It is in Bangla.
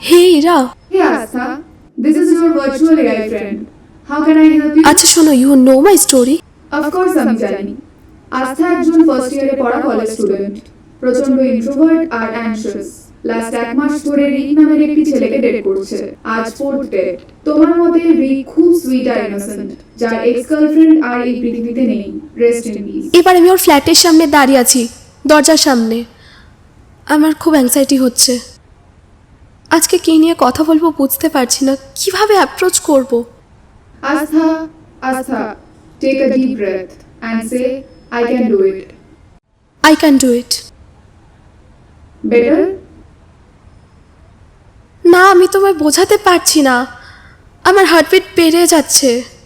Hey Ira, Hey Astha, this is your virtual AI friend. How can I help you? আচ্ছা শোনো, you know my story. Of course আমি জানি। আস্থা একজন ফার্স্ট ইয়ারে পড়া কলেজ স্টুডেন্ট, প্রচন্ড ইন্ট্রোভার্ট আর অ্যাংশিয়াস। লাস্ট 1 মাস ধরে রিক নামের একটি ছেলেকে ডেট করছে। আজ 4th ডেট। তোমার মতে রিক খুব সুইট আর ইনোসেন্ট, যার এক্স গার্লফ্রেন্ড আর এই পৃথিবীতে নেই। Rest in peace. এবার আমি ওর ফ্ল্যাটের সামনে দাঁড়িয়ে আছি, দরজার সামনে। আমার খুব অ্যাংজাইটি হচ্ছে। আজকে কী নিয়ে কথা বলবো বুঝতে পারছি না, কিভাবে অ্যাপ্রোচ করব। Astha, take a deep breath and say, I can do it. I can do it. Better? না, আমি তোমায় বোঝাতে পারছি না, আমার হার্টবিট বেড়ে যাচ্ছে।